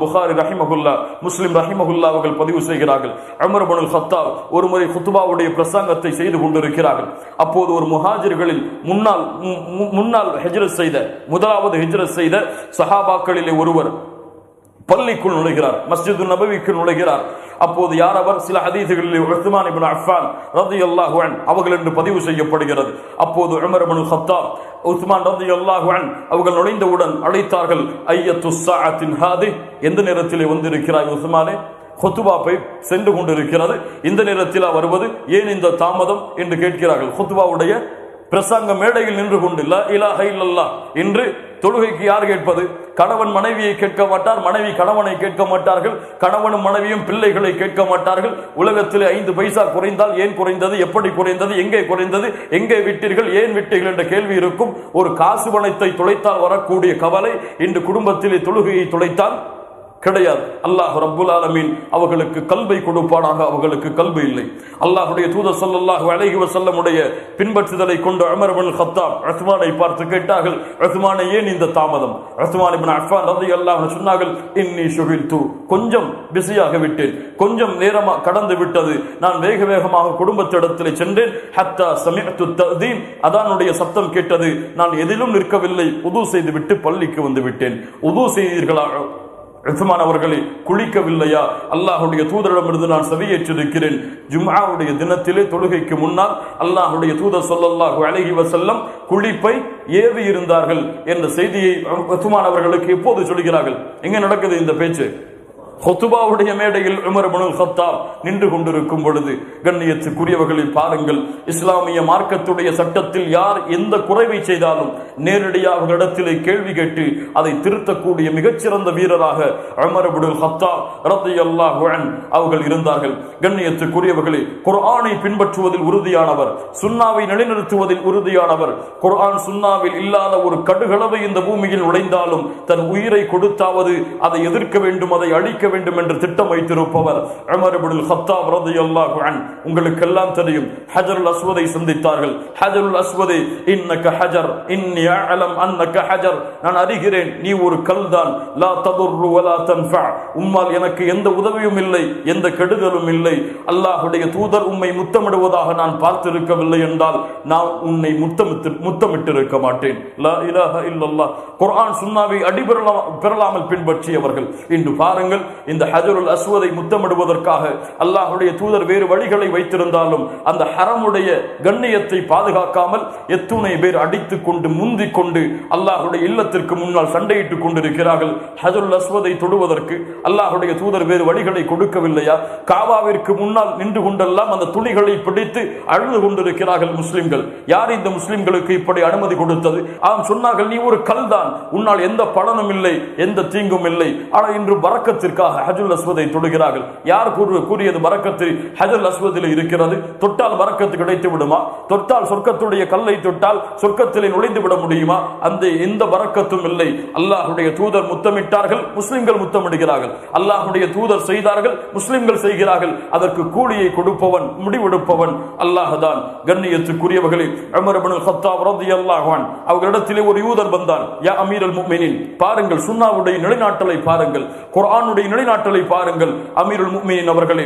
புகாரி ரஹிமஹுல்லா, முஸ்லிம் ரஹிமஹுல்லா அவர்கள் பதிவு செய்கிறார்கள். உமர் இப்னுல் கத்தாப் ஒரு முறை குத்பாவுடைய பிரசங்கத்தை செய்து கொண்டிருக்கிறார்கள். அப்போது ஒரு முஹாஜிர்களில் முன்னால் ஹிஜ்ரத் செய்த முதலாவது ஹிஜ்ரத் செய்த சஹாபாக்களிலே ஒருவர் பள்ளிக்குள் நுழைகிறார், மஸ்ஜிது நபவிக்கு நுழைகிறார். அப்போது யார் அவர்? சில ஹதீதுகளில் உஸ்மான் இப்னு அஃபான் ரலியல்லாஹு அன்ஹு அவர்கள் என்று பதிவு செய்யப்படுகிறது. அப்போது உமர் இப்னுல் கத்தாப் உஸ்மான் ரலியல்லாஹு அன்ஹு அவர்கள் நுழைந்தவுடன் அழைத்தார்கள், ஐயத்து ஸாஅத்தின் ஹாதி, எந்த நேரத்திலே வந்திருக்கிறாய் உஸ்மானே? ஹுத்பா போய் சென்று கொண்டிருக்கிறது, இந்த நேரத்தில் வருவது ஏன் இந்த தாமதம் என்று கேட்கிறார்கள். ஹுத்பாவுடைய பிரசங்க மேடையில் நின்று கொண்டு லா இலாஹ இல்லல்லாஹ் என்று தொழுகைக்கு யார் கேட்பது? கணவன் மனைவியை கேட்க மாட்டார், மனைவி கணவனை கேட்க மாட்டார்கள், கணவனும் மனைவியும் பிள்ளைகளை கேட்க மாட்டார்கள். உலகத்திலே 5 பைசா குறைந்தால் ஏன் குறைந்தது, எப்படி குறைந்தது, எங்கே குறைந்தது, எங்கே விட்டீர்கள், ஏன் விட்டீர்கள் என்ற கேள்வி இருக்கும். ஒரு காசு பணத்தை தொலைத்தால் வரக்கூடிய கவலை இன்று குடும்பத்திலே தொழுகையை தொலைத்தால் கிடையாது. அல்லாஹ் ரப்புல் ஆலமீன் அவர்களுக்கு கல்வை கொடுப்பானாக. அவர்களுக்கு கல்வி இல்லை. அல்லாஹ்வுடைய தூதர் ஸல்லல்லாஹு அலைஹி வஸல்லம் உடைய பின்பற்றுதலை கொண்டு உமர் இப்னுல் கத்தாப் உஸ்மானை பார்த்து கேட்டார்கள், உஸ்மானே ஏன் இந்த தாமதம்? உஸ்மான் இப்னு அஃபான் ரலியல்லாஹு அன்ஹு சொன்னார்கள், இன்னி ஷுகில்து, கொஞ்சம் பிஸியாக விட்டேன், கொஞ்சம் நேரமா கடந்து விட்டது, நான் வேக வேகமாக குடும்பத்திடத்தில் சென்றேன். ஹத்தா சமிஅத்து தஅதீன், அதானுடைய சத்தம் கேட்டது, நான் எதிலும் நிற்கவில்லை, உது செய்துவிட்டு பள்ளிக்கு வந்து விட்டேன். உது செய்தீர்களா உஸ்மான் அவர்களே? குளிக்கவில்லையா? அல்லாஹ்வுடைய தூதரிடமிருந்து நான் செவியேற்றிருக்கிறேன். ஜும்ஆவுடைய தினத்திலே தொழுகைக்கு முன்னால் அல்லாஹ்வுடைய தூதர் ஸல்லல்லாஹு அலைஹி வஸல்லம் குளிப்பை ஏவி இருந்தார்கள் என்ற செய்தியை உஸ்மான் அவர்களுக்கு எப்போது சொல்கிறார்கள்? எங்க நடக்குது இந்த பேச்சு? ஹுத்பாவுடைய மேடையில் உமர் இப்னுல் கத்தாப் நின்று கொண்டிருக்கும் பொழுது. கண்ணியத்துக்குரியவர்களை பாருங்கள், இஸ்லாமிய மார்க்கத்துடைய சட்டத்தில் யார் எந்த குறைவை செய்தாலும் நேரடியாக இடத்திலே கேள்வி கேட்டு அதை திருத்தக்கூடிய மிகச்சிறந்த வீரராக உமர் இப்னுல் கத்தாப் ரலியல்லாஹு அன்ஹு அவர்கள் இருந்தார்கள். கண்ணியத்துக்குரியவர்களே, குர்ஆனை பின்பற்றுவதில் உறுதியானவர், சுன்னாவை நிலைநிறுத்துவதில் உறுதியானவர். குர்ஆன் சுன்னாவில் இல்லாத ஒரு கடுகளவு இந்த பூமியில் நுழைந்தாலும் தன் உயிரை கொடுத்தாவது அதை எதிர்க்க வேண்டும், அதை அழிக்க வேண்டும் என்று திட்டம் வைத்திருப்பவர் உமர் இப்னுல் கத்தாப் ரலியல்லாஹு அன்ஹு. உங்களுக்கு எல்லாம் தெரியும், ஹஜருல் அஸ்வதை சந்தித்தார்கள். ஹஜருல் அஸ்வதே, இன்னக ஹஜர் இன்னி அஅலம் அன்னக ஹஜர், நான் அறிகிறேன் நீ ஒரு கல்தான், லா ததுர்ரு வலா தன்ஃபா, உம்மால் எனக்கு எந்த உதவியும் இல்லை, எந்த கெடுதலும் இல்லை. அல்லாஹ்வுடைய தூதர் உம்மை முத்தமிடுவதாக நான் பார்த்திருக்கவில்லை என்றால் நான் உன்னை முத்தமிட்டிருக்க மாட்டேன். லா இலாஹ இல்லல்லாஹ். குர்ஆன் சுன்னாவை அடிபெறலாமல் பின்பற்றியவர்கள். இன்று பாருங்கள், இந்த ஹஜருல் அஸ்வதை முத்தமிடுவதற்காக அல்லாஹ்வுடைய தூதர் வேறு வழிகளை வைத்திருந்தாலும் அந்த ஹரமுடைய கண்ணியத்தை பாதுகாக்காமல் எத்துணை பேர் அடித்துக் கொண்டு முந்திக் கொண்டு அல்லாஹ்வுடைய இல்லத்திற்கு முன்னால் சண்டையிட்டுக் கொண்டிருக்கிறார்கள். ஹஜருல் அஸ்வதை தொடுவதற்கு அல்லாஹ்வுடைய தூதர் வேறு வழிகளை கொடுக்கவில்லையா? காபாவிற்கு முன்னால் நின்று கொண்டெல்லாம் அந்த துணிகளை பிடித்து அழுது கொண்டிருக்கிறார்கள் முஸ்லிம்கள். யார் இந்த முஸ்லிம்களுக்கு இப்படி அனுமதி கொடுத்தது? ஆம், சொன்னார்கள், நீ ஒரு கல் தான், உன்னால் எந்த பலனும் இல்லை, எந்த தீங்கும் இல்லை. ஆனால் இன்று பரக்கத்திற்காக ஹஜருல் அஸ்வதை தொடுகிறார்கள். யார் கூறியது பரக்கத்து ஹஜருல் அஸ்வதில் இருக்கிறது? தொட்டால் பரக்கத்து கிடைத்து விடுமா? தொட்டால் சொர்க்கத்துடைய கல்லை தொட்டால் சொர்க்கத்திலே நுழைந்து விட முடியுமா? அந்த எந்த பரக்கத்தும் இல்லை. அல்லாஹ்வுடைய தூதர் முத்தமிட்டார்கள், முஸ்லிம்கள் முத்தமிடுகிறார்கள். அல்லாஹ்வுடைய தூதர் செய்தார்கள், முஸ்லிம்கள் செய்கிறார்கள். அதற்கு கூலியை கொடுப்பவன், முடிவெடுப்பவன் அல்லாஹ் தான். கண்ணியத்துக்குரியவர்களே, உமர் இப்னுல் கத்தாப் ரலியல்லாஹு அன்ஹு அவர்களிடத்திலே ஒரு யூதர் வந்தான். யா அமீருல் முஃமினீன், பாருங்கள் சுன்னாவுடைய நிலைநாட்டலை பாருங்கள், குர்ஆனுடைய நிலைநாட்டலை பாருங்கள். அமீருல் முஃமினீன் அவர்களே,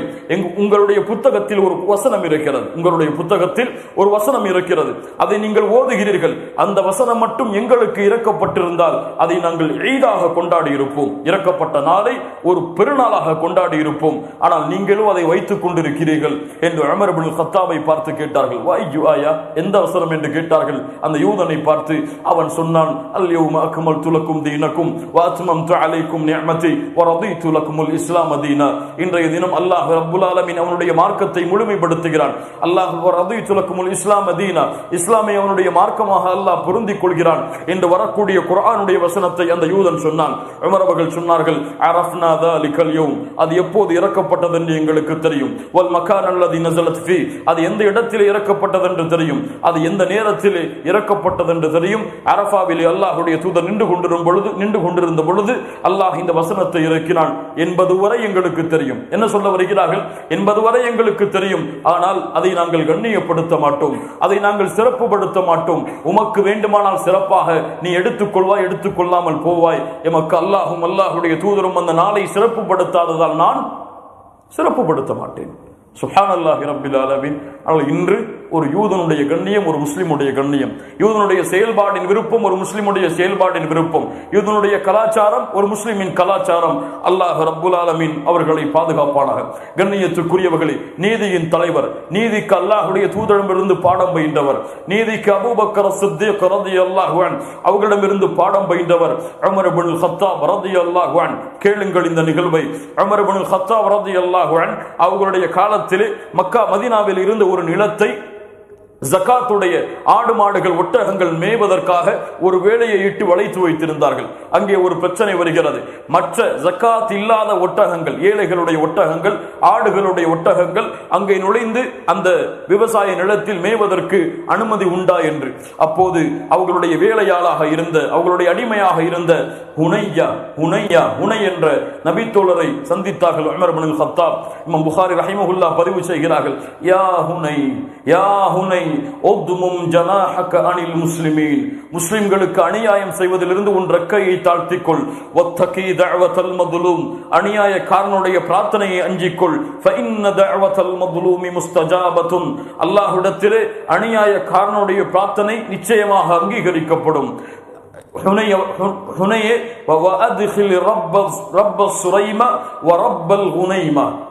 உங்களுடைய புத்தகத்தில் ஒரு வசனம் இருக்கிறது, உங்களுடைய புத்தகத்தில் ஒரு வசனம் இருக்கிறது, அதை நீங்கள் ஓதுகிறீர்கள். அந்த வசனம் மட்டும் எங்களுக்கு இறக்கப்பட்டிருந்தால் அதை நாங்கள் ஈதாக கொண்டாடி இருப்போம், இறக்கப்பட்ட நாளை ஒரு பெருநாளாக கொண்டாடி இருப்போம். ஆனால் நீங்களும் அதை வைத்துக் கொண்டிருக்கிறீர்கள் என்று உமர் இப்னுல் கத்தாபை பார்த்து கேட்டார்கள். வாய்யுஆயா, எந்த வசனம் என்று கேட்டார்கள். அந்த யூதனை பார்த்து அவன் சொன்னான், அல் யௌம அக்மல்து லக்கும் தீனக்கும் வ அத்மம்து அலைக்கும் நிஅமதி வ ரதீது லக்குமுல் இஸ்லாம் தீனா. இன்றைய தினம் அல்லாஹ் ரப்புல் ஆலமீன் அவனுடைய மார்க்கத்தை முழுமைப்படுத்துகிறான். அல்லாஹ் வ ரதீது லக்குமுல் இஸ்லாம் தீனா, இஸ்லாமை அவனுடைய மார்க்கமாக அல்லாஹ் பொருந்திக் கொள்கிறான் என்று வரக்கூடிய குர்ஆனுடைய வசனத்தை அந்த யூதன் சொன்னான். உமர் அவர்கள் சொன்னார்கள், அரஃப்னா தாலிகல் யௌம், அது எப்போது இறக்கப்பட்டது என்று எங்களுக்கு தெரியும். வல் மகான் அல்லதி நஸலத் ஃபீ, அது எந்த இடத்திலே இறக்கப்பட்டது என்று தெரியும், அது எந்த நேரத்திலே இறக்கப்பட்டது என்று தெரியும். அரஃபாவிலே அல்லாஹ்வுடைய தூதர் நின்று கொண்டிருந்த பொழுது அல்லாஹ் இந்த வசனத்தை இறக்கினான். என்பது வரை எங்களுக்கு தெரியும். என்ன சொல்ல வருகிறார்கள்? என்பது வரை எங்களுக்கு தெரியும், ஆனால் அதை நாங்கள் கண்ணியப்படுத்த மாட்டோம், அதை நாங்கள் சிறப்புப்படுத்த மாட்டோம். உமக்கு வேண்டுமானால் சிறப்பாக நீ எடுத்துக்கொள்வாய், எடுத்துக்கொள்ளாமல் போவாய். எமக்கு அல்லாஹும் அல்லாஹுடைய தூதரும் அந்த நாளை சிறப்புப்படுத்தாததால் நான் சிறப்புப்படுத்த மாட்டேன். சுப்ஹானல்லாஹி ரப்பில் ஆலமீன். ஆனால் இன்று ஒரு யூதனுடைய கண்ணியம், ஒரு முஸ்லிமுடைய கண்ணியம், யூதனுடைய செயல்பாடின் விருப்பம், ஒரு முஸ்லிமுடைய செயல்பாடின் விருப்பம், யூதனுடைய கலாச்சாரம், ஒரு முஸ்லிமின் கலாச்சாரம். அல்லாஹ் ரப்புல் ஆலமீன் அவர்களை பாதுகாப்பானாக. கண்ணியத்துக்குரியவர்களே, நீதியின் தலைவர், நீதிக்கு அல்லாஹுடைய தூதரிடமிருந்து பாடம் பயின்றவர், நீதிக்கு அபூபக்கர் சித்தீக் ரலியல்லாஹு அன்ஹு அவர்களிடமிருந்து பாடம் பயின்றவர் உமர் இப்னுல் கத்தாப் ரலியல்லாஹு அன்ஹு. கேளுங்கள் இந்த நிகழ்வை. உமர் இப்னுல் கத்தாப் ரலியல்லாஹு அன்ஹு அவர்களுடைய காலத்திலே மக்கா மதீனாவில் இருந்த ஒரு நிலத்தை ஜகாத்துடைய ஆடு மாடுகள் ஒட்டகங்கள் மேய்வதற்காக ஒரு வேலையை இட்டு வளைத்து வைத்திருந்தார்கள். அங்கே ஒரு பிரச்சனை வருகிறது. மற்ற ஜகாத் இல்லாத ஒட்டகங்கள், ஏழைகளுடைய ஒட்டகங்கள், ஆடுகளுடைய ஒட்டகங்கள் அங்கே நுழைந்து அந்த விவசாய நிலத்தில் மேய்வதற்கு அனுமதி உண்டா என்று. அப்போது அவர்களுடைய வேலையாளாக இருந்த, அவர்களுடைய அடிமையாக இருந்த ஹுனை என்ற நபித்தோழரை சந்தித்தார்கள் உமர் இப்னுல் கத்தாப். இமாம் புகாரி ரஹிமஹுல்லாஹ் பதிவு செய்கிறார்கள், யா ஹுனை முஸ்லிம்களுக்கு அநியாயம் செய்வதிலிருந்து உன் ரெக்கையை தாழ்த்திக்கொள். அநியாயக்காரனுடைய பிரார்த்தனையை அஞ்சிக்கொள். அல்லாஹ்விடத்திலே அநியாயக்காரனுடைய பிரார்த்தனை நிச்சயமாக அங்கீகரிக்கப்படும்.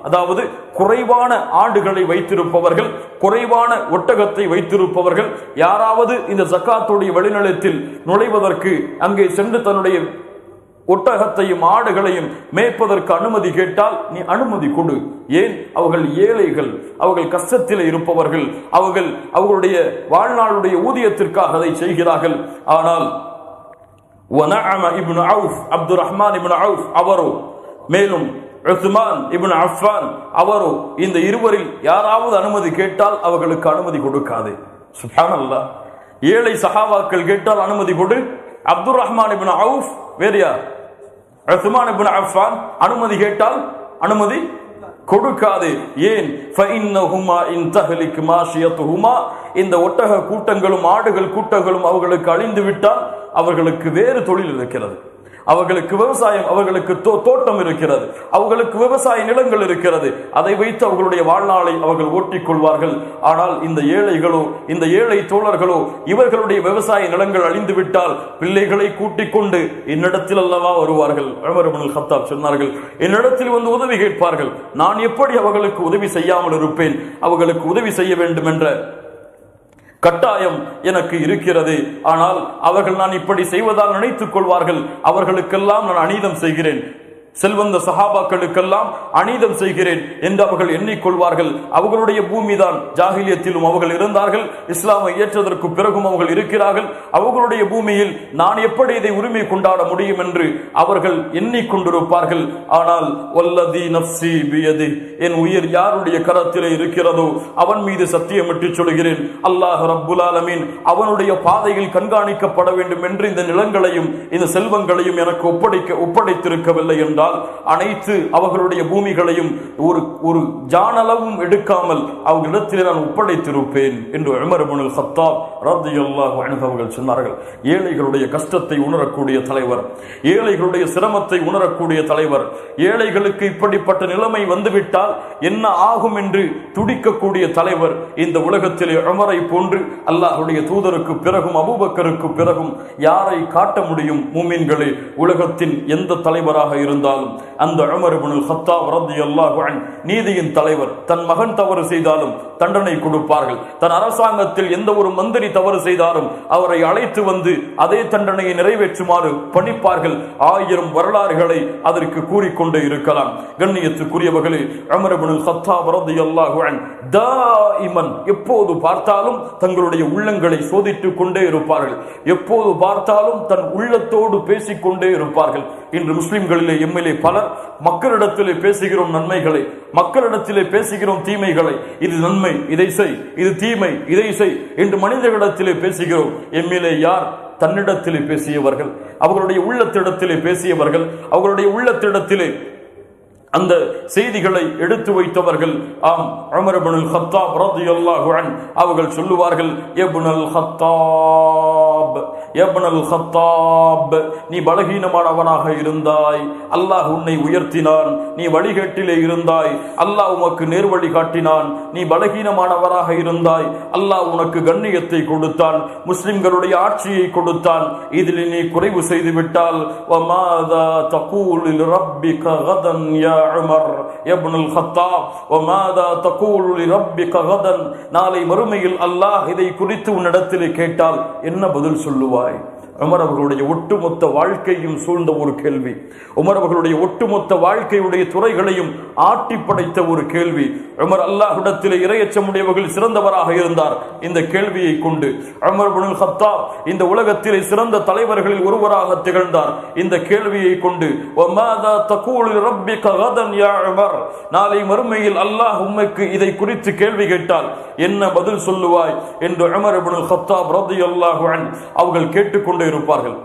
அதாவது குறைவான ஆடுகளை வைத்திருப்பவர்கள், குறைவான ஒட்டகத்தை வைத்திருப்பவர்கள் யாராவது இந்த ஜகாத்துடைய வெளிநிலத்தில் நுழைவதற்கு அங்கே சென்று தன்னுடைய ஒட்டகத்தையும் ஆடுகளையும் மேய்ப்பதற்கு அனுமதி கேட்டால் நீ அனுமதி கொடு. ஏன்? அவர்கள் ஏழைகள், அவர்கள் கஷ்டத்தில் இருப்பவர்கள், அவர்களுடைய வாழ்நாளுடைய ஊதியத்திற்காக அதை செய்கிறார்கள். ஆனால் இப்னு அவுஃப், அப்துர் ரஹ்மான் இப்னு அவுஃப் அவரோ, மேலும் உஸ்மான் இப்னு அஃபான் அவரோ, இந்த இருவரில் யாராவது அனுமதி கேட்டால் அவர்களுக்கு அனுமதி கொடுக்காது. சுப்ஹானல்லாஹ். ஏழை சஹாபாக்கள் கேட்டால் அனுமதி கொடு. அப்துர் ரஹ்மான் இப்னு அவுஃப் வேறு யார்? உஸ்மான் இப்னு அஃபான் அனுமதி கேட்டால் அனுமதி கொடுக்காது. ஏன்? இந்த ஒட்டக கூட்டங்களும் ஆடுகள் கூட்டங்களும் அவர்களுக்கு அழிந்து விட்டால் அவர்களுக்கு வேறு தொழில் இருக்கிறது, அவர்களுக்கு விவசாயம், அவர்களுக்கு தோட்டம் இருக்கிறது, அவர்களுக்கு விவசாய நிலங்கள் இருக்கிறது. அதை வைத்து அவர்களுடைய வாழ்நாளை அவர்கள் ஓட்டிக் கொள்வார்கள். ஆனால் இந்த ஏழைகளோ, இந்த ஏழை தோழர்களோ, இவர்களுடைய விவசாய நிலங்கள் அழிந்து விட்டால் பிள்ளைகளை கூட்டிக் கொண்டு என்னிடத்தில் அல்லவா வருவார்கள். உமர் இப்னுல் கத்தாப் சொன்னார்கள், என்னிடத்தில் வந்து உதவி கேட்பார்கள். நான் எப்படி அவர்களுக்கு உதவி செய்யாமல் இருப்பேன்? அவர்களுக்கு உதவி செய்ய வேண்டும் என்ற கட்டாயம் எனக்கு இருக்கிறது. ஆனால் அவர்கள் நான் இப்படி செய்வதால் நினைத்துக் கொள்வார்கள் அவர்களுக்கெல்லாம் நான் அநீதம் செய்கிறேன், செல்வந்த சஹாபாக்களுக்கெல்லாம் அநீதம் செய்கிறேன் என்று அவர்கள் எண்ணிக்கொள்வார்கள். அவர்களுடைய பூமிதான் ஜாஹிலியத்திலும் அவர்கள் இருந்தார்கள், இஸ்லாமை ஏற்றதற்கு பிறகும் அவர்கள் இருக்கிறார்கள். அவர்களுடைய பூமியில் நான் எப்படி இதை உரிமை கொண்டாட முடியும் என்று அவர்கள் எண்ணிக்கொண்டிருப்பார்கள். ஆனால் வல்லதி நஃப்ஸி பியதி, என் உயிர் யாருடைய கரத்திலே இருக்கிறதோ அவன் மீது சத்தியமிட்டு சொல்கிறேன், அல்லாஹ் ரப்புல் ஆலமீன் அவனுடைய பாதையில் கண்காணிக்கப்பட வேண்டும் என்று இந்த நிலங்களையும் இந்த செல்வங்களையும் எனக்கு ஒப்படைத்திருக்கவில்லை என்றால் அனைத்து அவர்களுடைய பூமிகளையும் ஒரு ஜானளவும் எடுக்காமல் அவர்களிடத்தில் நான் ஒப்படைத்திருப்பேன் என்று உமர் இப்னுல் கத்தாப் ரலியல்லாஹு அன்ஹு அவர்கள் சொன்னார்கள். ஏழைகளுடைய கஷ்டத்தை உணரக்கூடிய தலைவர், ஏழைகளுடைய சிரமத்தை உணரக்கூடிய தலைவர், ஏழைகளுக்கு இப்படிப்பட்ட நிலைமை வந்துவிட்டால் என்ன ஆகும் என்று துடிக்கக்கூடிய தலைவர் இந்த உலகத்திலே உமரை போன்று அல்லாஹ்வுடைய தூதருக்கு பிறகும் அபூபக்கருக்கு பிறகும் யாரை காட்ட முடியும்? மூமின்களே, உலகத்தின் எந்த தலைவராக இருந்தால் அந்த உமர் இப்னுல் கத்தாப் ரலியல்லாஹு அன்ஹு நீதியின் தலைவர். தன் மகன் தவறு செய்தாலும் தண்டனை கொடுப்பார்கள். தன் அரசாங்கத்தில் எந்த ஒரு மந்திரி தவறு செய்தாலும் அவரை அழைத்து வந்து அதே தண்டனையை நிறைவேற்றுமாறு பணிப்பார்கள். 1000 வரலாறுகளை அதற்கு கூறிக்கொண்டே இருக்கலாம். கண்ணியத்துக்குரியவர்களே, உமர் இப்னுல் கத்தாப் ரலியல்லாஹு அன்ஹு தாயிமன் எப்போது பார்த்தாலும் தங்களுடைய உள்ளங்களை சோதித்துக் கொண்டே இருப்பார்கள். எப்போது பார்த்தாலும் தன் உள்ளத்தோடு பேசிக்கொண்டே இருப்பார்கள். இன்று முஸ்லிம்களிலே எம்எல்ஏ பலர் மக்களிடத்திலே பேசுகிறோம் நன்மைகளை, மக்களிடத்திலே பேசுகிறோம் தீமைகளை. இது நன்மை, இதை செய், இது தீமை, இதை செய் என்று மனிதர்களிடத்திலே பேசுகிறோம். எம்எல்ஏ யார்? தன்னிடத்திலே பேசியவர்கள், அவர்களுடைய உள்ளத்திடத்திலே பேசியவர்கள், அவர்களுடைய உள்ளத்திடத்திலே அந்த செய்திகளை எடுத்து வைத்தவர்கள் ஆம் உமர் இப்னுல் கத்தாப் ரலியல்லாஹு அன்ஹு அவர்கள் சொல்லுவார்கள், இப்னுல் கத்தாப், இப்னுல் கத்தாப், நீ பலகீனமானவனாக இருந்தாய், அல்லாஹ் உன்னை உயர்த்தினான். நீ வழிகேட்டிலே இருந்தாய், அல்லாஹ் உனக்கு நேர்வழி காட்டினான். நீ பலகீனமானவராக இருந்தாய், அல்லாஹ் உனக்கு கண்ணியத்தை கொடுத்தான், முஸ்லிம்களுடைய ஆட்சியை கொடுத்தான். இதில் நீ குறைவு செய்து விட்டால் வமாதா தகூலு லிரப்பிக கதன் யா உமர் இப்னுல் கத்தாப், வமாதா தகூலு லிரப்பிக கதன், நாளை மறுமையில் அல்லாஹ் இதை குறித்து உன்னிடத்திலே கேட்டால் என்ன பதில் சொல்லுவாய்? உமர் அவர்களுடைய ஒட்டுமொத்த வாழ்க்கையும் சூழ்ந்த ஒரு கேள்வி, உமர் அவர்களுடைய ஒட்டுமொத்த வாழ்க்கையுடைய துறைகளையும் ஆட்டி படைத்த ஒரு கேள்வி. உமர் அல்லாஹ்விடத்திலே இறையச்சமுடையவர்கள் சிறந்தவராக இருந்தார். இந்த கேள்வியை கொண்டு உமர் இப்னுல் கத்தாப் இந்த உலகத்திலே சிறந்த தலைவர்களில் ஒருவராக திகழ்ந்தார். இந்த கேள்வியை கொண்டு வமாதா தகூலு லிரப்பிக கதன் யா உமர், நாளை மறுமையில் அல்லாஹ் உமக்கு இதை குறித்து கேள்வி கேட்டால் என்ன பதில் சொல்லுவாய் என்று உமர் இப்னுல் கத்தாப் ரலியல்லாஹு அன்ஹு அவர்கள் கேட்டுக்கொண்டே இருப்பார்கள்.